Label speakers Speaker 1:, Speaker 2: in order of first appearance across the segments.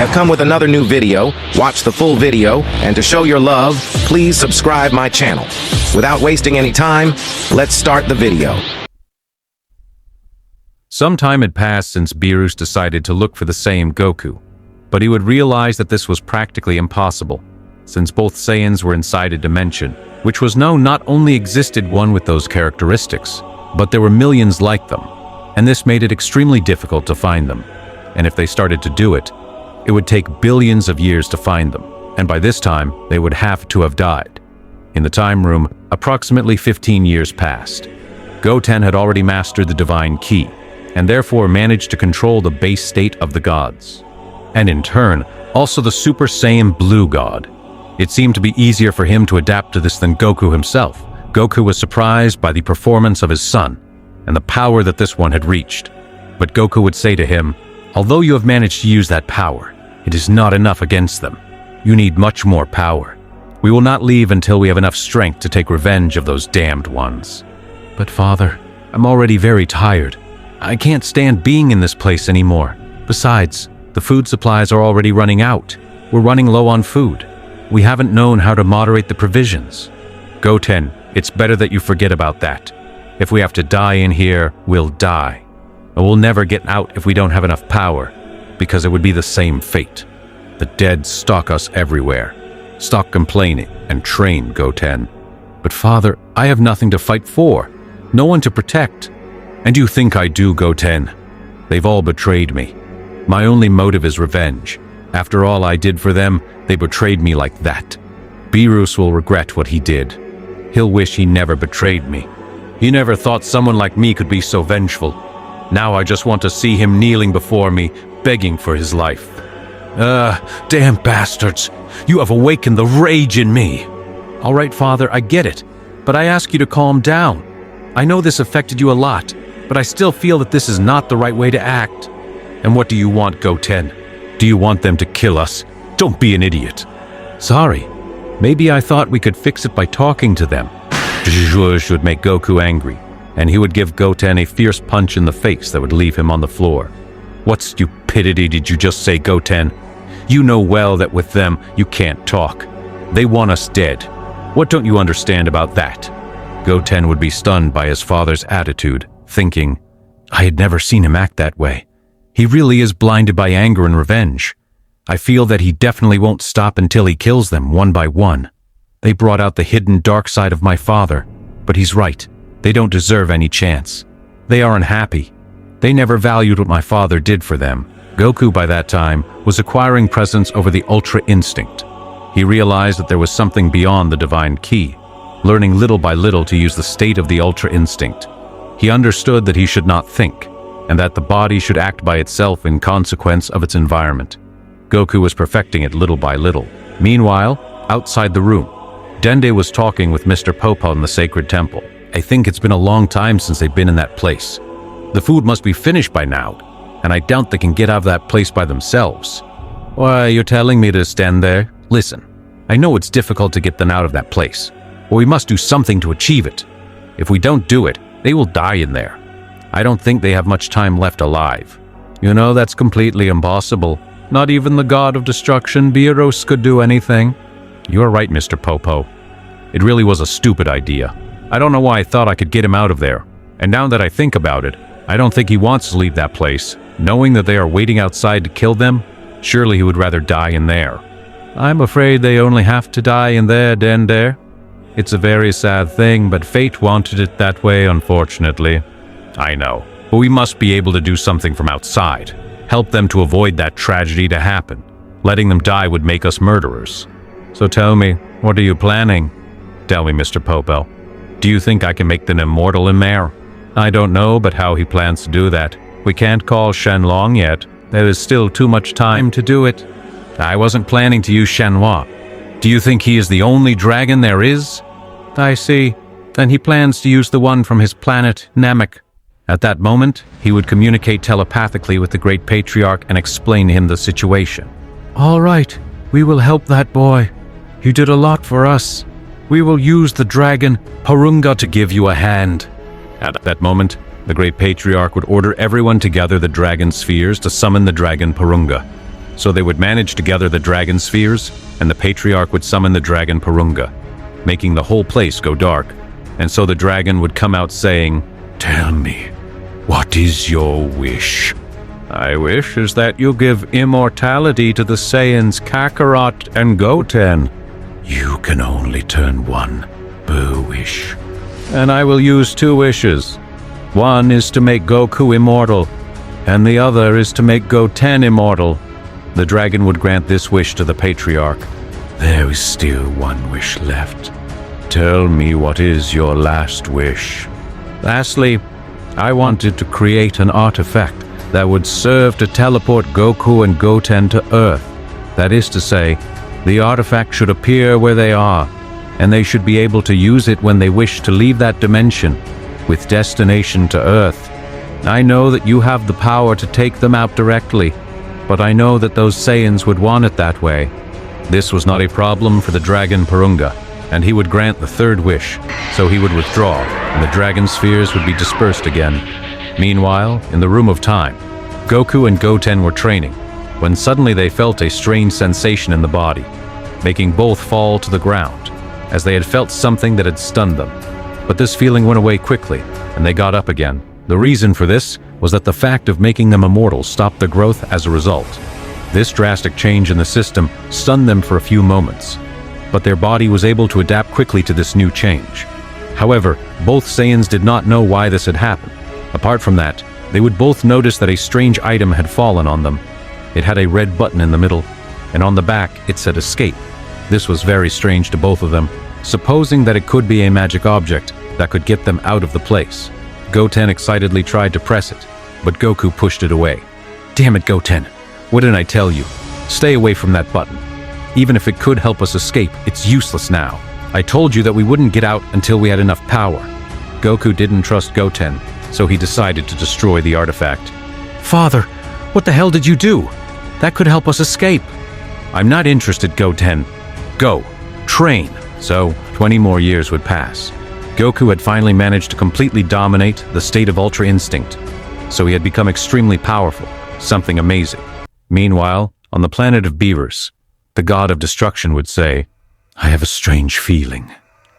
Speaker 1: I have come with another new video. Watch the full video, and to show your love, please subscribe my channel. Without wasting any time, let's start the video.
Speaker 2: Some time had passed since Beerus decided to look for the same Goku, but he would realize that this was practically impossible, since both Saiyans were inside a dimension, which was known not only existed one with those characteristics, but there were millions like them, and this made it extremely difficult to find them. And if they started to do it, it would take billions of years to find them, and by this time, they would have to have died. In the time room, approximately 15 years passed. Goten had already mastered the divine key, and therefore managed to control the base state of the gods. And in turn, also the Super Saiyan Blue God. It seemed to be easier for him to adapt to this than Goku himself. Goku was surprised by the performance of his son, and the power that this one had reached. But Goku would say to him, "Although you have managed to use that power, it is not enough against them. You need much more power. We will not leave until we have enough strength to take revenge of those damned ones." "But father, I'm already very tired. I can't stand being in this place anymore. Besides, the food supplies are already running out. We're running low on food. We haven't known how to moderate the provisions." "Goten, it's better that you forget about that. If we have to die in here, we'll die. And we'll never get out if we don't have enough power, because it would be the same fate. The dead stalk us everywhere. Stop complaining and train, Goten." "But father, I have nothing to fight for. No one to protect." "And you think I do, Goten? They've all betrayed me. My only motive is revenge. After all I did for them, they betrayed me like that. Beerus will regret what he did. He'll wish he never betrayed me. He never thought someone like me could be so vengeful. Now I just want to see him kneeling before me, begging for his life." Damn bastards! You have awakened the rage in me." "All right, father, I get it, but I ask you to calm down. I know this affected you a lot, but I still feel that this is not the right way to act." "And what do you want, Goten? Do you want them to kill us? Don't be an idiot." "Sorry. Maybe I thought we could fix it by talking to them." Zhuge would make Goku angry, and he would give Goten a fierce punch in the face that would leave him on the floor. "What stupidity did you just say, Goten? You know well that with them, you can't talk. They want us dead. What don't you understand about that?" Goten would be stunned by his father's attitude, thinking, "I had never seen him act that way. He really is blinded by anger and revenge. I feel that he definitely won't stop until he kills them one by one. They brought out the hidden dark side of my father, but he's right. They don't deserve any chance. They are unhappy. They never valued what my father did for them." Goku, by that time, was acquiring presence over the Ultra Instinct. He realized that there was something beyond the divine key, learning little by little to use the state of the Ultra Instinct. He understood that he should not think, and that the body should act by itself in consequence of its environment. Goku was perfecting it little by little. Meanwhile, outside the room, Dende was talking with Mr. Popo in the sacred temple. "I think it's been a long time since they've been in that place. The food must be finished by now, and I doubt they can get out of that place by themselves." "Why, you're telling me to stand there? Listen, I know it's difficult to get them out of that place, but we must do something to achieve it. If we don't do it, they will die in there. I don't think they have much time left alive." "You know, that's completely impossible. Not even the god of destruction, Beerus, could do anything." "You're right, Mr. Popo. It really was a stupid idea. I don't know why I thought I could get him out of there. And now that I think about it, I don't think he wants to leave that place. Knowing that they are waiting outside to kill them, surely he would rather die in there." "I'm afraid they only have to die in there, Dende. It's a very sad thing, but fate wanted it that way, unfortunately." "I know, but we must be able to do something from outside. Help them to avoid that tragedy to happen. Letting them die would make us murderers." "So tell me, what are you planning?" "Tell me, Mr. Popo. Do you think I can make them immortal in there?" "I don't know, but how he plans to do that. We can't call Shenlong yet. There is still too much time to do it." "I wasn't planning to use Shenhua. Do you think he is the only dragon there is?" "I see. Then he plans to use the one from his planet, Namek." At that moment, he would communicate telepathically with the Great Patriarch and explain to him the situation. "All right, we will help that boy. He did a lot for us. We will use the dragon, Porunga, to give you a hand." At that moment, the Great Patriarch would order everyone to gather the dragon spheres to summon the dragon Porunga. So they would manage to gather the dragon spheres, and the Patriarch would summon the dragon Purunga, making the whole place go dark. And so the dragon would come out saying, "Tell me, what is your wish?" "My wish is that you give immortality to the Saiyans Kakarot and Goten." "You can only turn one per wish." "And I will use two wishes. One is to make Goku immortal, and the other is to make Goten immortal." The dragon would grant this wish to the Patriarch. "There is still one wish left. Tell me, what is your last wish?" "Lastly, I wanted to create an artifact that would serve to teleport Goku and Goten to Earth. That is to say, the artifact should appear where they are, and they should be able to use it when they wish to leave that dimension, with destination to Earth. I know that you have the power to take them out directly, but I know that those Saiyans would want it that way." This was not a problem for the dragon Purunga, and he would grant the third wish, so he would withdraw, and the dragon spheres would be dispersed again. Meanwhile, in the Room of Time, Goku and Goten were training, when suddenly they felt a strange sensation in the body, making both fall to the ground, as they had felt something that had stunned them. But this feeling went away quickly, and they got up again. The reason for this was that the fact of making them immortal stopped their growth as a result. This drastic change in the system stunned them for a few moments, but their body was able to adapt quickly to this new change. However, both Saiyans did not know why this had happened. Apart from that, they would both notice that a strange item had fallen on them. It had a red button in the middle, and on the back it said "Escape." This was very strange to both of them, supposing that it could be a magic object that could get them out of the place. Goten excitedly tried to press it, but Goku pushed it away. "Damn it, Goten! What didn't I tell you? Stay away from that button. Even if it could help us escape, it's useless now. I told you that we wouldn't get out until we had enough power." Goku didn't trust Goten, so he decided to destroy the artifact. "Father, what the hell did you do? That could help us escape." "I'm not interested, Goten. Go, train." So, 20 more years would pass. Goku had finally managed to completely dominate the state of Ultra Instinct, so he had become extremely powerful, something amazing. Meanwhile, on the planet of Beerus, the god of destruction would say, "I have a strange feeling."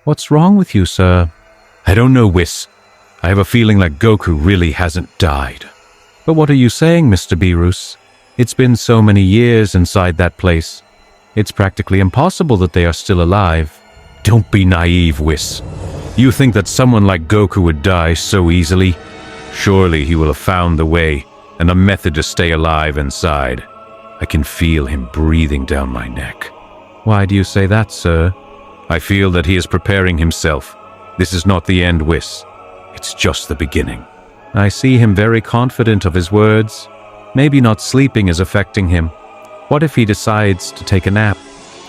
Speaker 2: "What's wrong with you, sir?" "I don't know, Whis. I have a feeling like Goku really hasn't died." "But what are you saying, Mr. Beerus? It's been so many years inside that place. It's practically impossible that they are still alive." "Don't be naive, Whis. You think that someone like Goku would die so easily? Surely he will have found the way and a method to stay alive inside. I can feel him breathing down my neck." "Why do you say that, sir?" "I feel that he is preparing himself. This is not the end, Whis. It's just the beginning." "I see him very confident of his words. Maybe not sleeping is affecting him. What if he decides to take a nap?"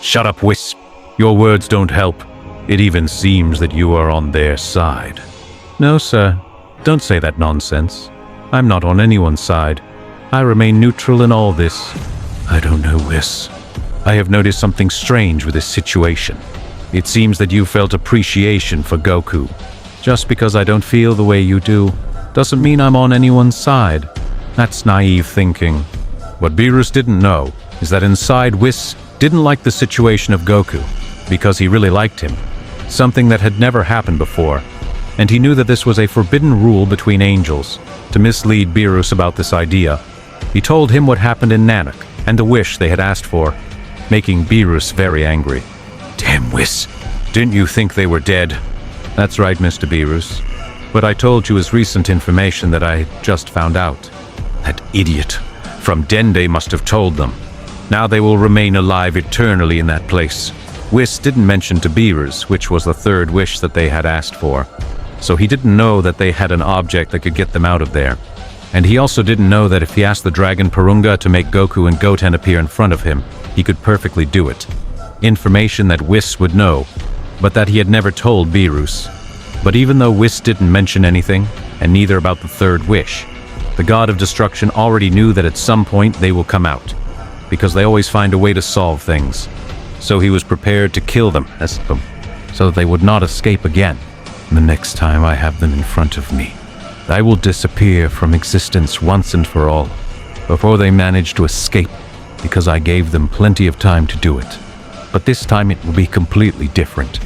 Speaker 2: "Shut up, Whis. Your words don't help. It even seems that you are on their side." "No, sir. Don't say that nonsense. I'm not on anyone's side. I remain neutral in all this." "I don't know, Whis. I have noticed something strange with this situation. It seems that you felt appreciation for Goku. Just because I don't feel the way you do, doesn't mean I'm on anyone's side. That's naive thinking." What Beerus didn't know is that inside Whis didn't like the situation of Goku, because he really liked him, something that had never happened before, and he knew that this was a forbidden rule between angels, to mislead Beerus about this idea. He told him what happened in Namek, and the wish they had asked for, making Beerus very angry. "Damn Whis, didn't you think they were dead?" "That's right, Mr. Beerus, but I told you as recent information that I just found out." "That idiot from Dende must have told them. Now they will remain alive eternally in that place." Whis didn't mention to Beerus which was the third wish that they had asked for, so he didn't know that they had an object that could get them out of there. And he also didn't know that if he asked the dragon Purunga to make Goku and Goten appear in front of him, he could perfectly do it. Information that Whis would know, but that he had never told Beerus. But even though Whis didn't mention anything, and neither about the third wish, the god of destruction already knew that at some point they will come out, because they always find a way to solve things. So he was prepared to kill them, so that they would not escape again. "The next time I have them in front of me, I will disappear from existence once and for all, before they manage to escape because I gave them plenty of time to do it. But this time it will be completely different.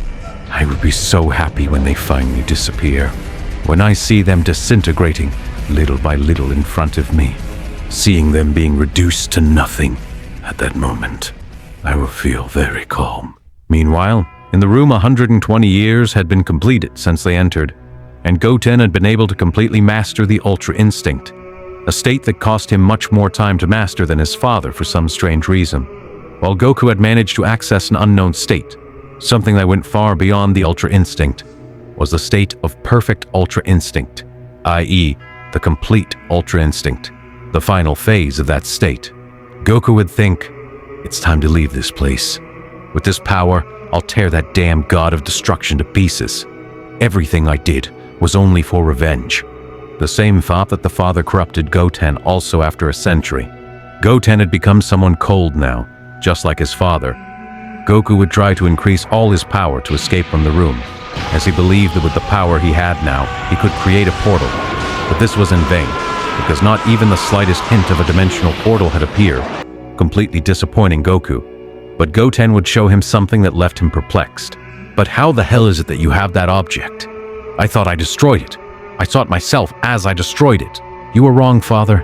Speaker 2: I would be so happy when they finally disappear. When I see them disintegrating little by little in front of me, seeing them being reduced to nothing at that moment, I will feel very calm. Meanwhile, in the room 120 years had been completed since they entered, and Goten had been able to completely master the Ultra Instinct, a state that cost him much more time to master than his father for some strange reason. While Goku had managed to access an unknown state, something that went far beyond the Ultra Instinct, was the state of perfect Ultra Instinct, i.e., the complete Ultra Instinct, the final phase of that state. Goku would think, it's time to leave this place. With this power, I'll tear that damn god of destruction to pieces. Everything I did was only for revenge. The same thought that the father corrupted Goten also after a century. Goten had become someone cold now, just like his father. Goku would try to increase all his power to escape from the room, as he believed that with the power he had now, he could create a portal. But this was in vain, because not even the slightest hint of a dimensional portal had appeared, completely disappointing Goku. But Goten would show him something that left him perplexed. But how the hell is it that you have that object? I thought I destroyed it. I saw it myself as I destroyed it. You were wrong, father.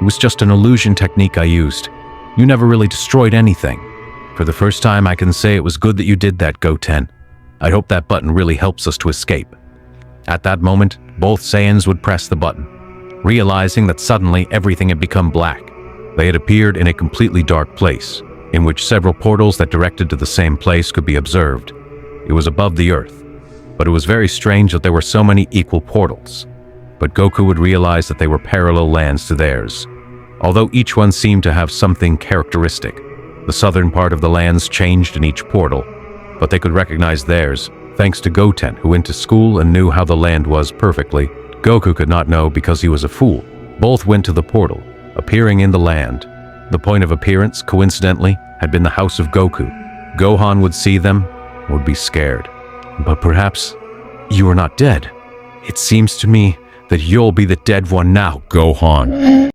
Speaker 2: It was just an illusion technique I used. You never really destroyed anything. For the first time, I can say it was good that you did that, Goten. I hope that button really helps us to escape. At that moment, both Saiyans would press the button, realizing that suddenly everything had become black. They had appeared in a completely dark place, in which several portals that directed to the same place could be observed. It was above the earth, but it was very strange that there were so many equal portals. But Goku would realize that they were parallel lands to theirs. Although each one seemed to have something characteristic, the southern part of the lands changed in each portal, but they could recognize theirs, thanks to Goten, who went to school and knew how the land was perfectly. Goku could not know because he was a fool. Both went to the portal, appearing in the land. The point of appearance, coincidentally, had been the house of Goku. Gohan would see them, would be scared. But perhaps you are not dead. It seems to me that you'll be the dead one now, Gohan.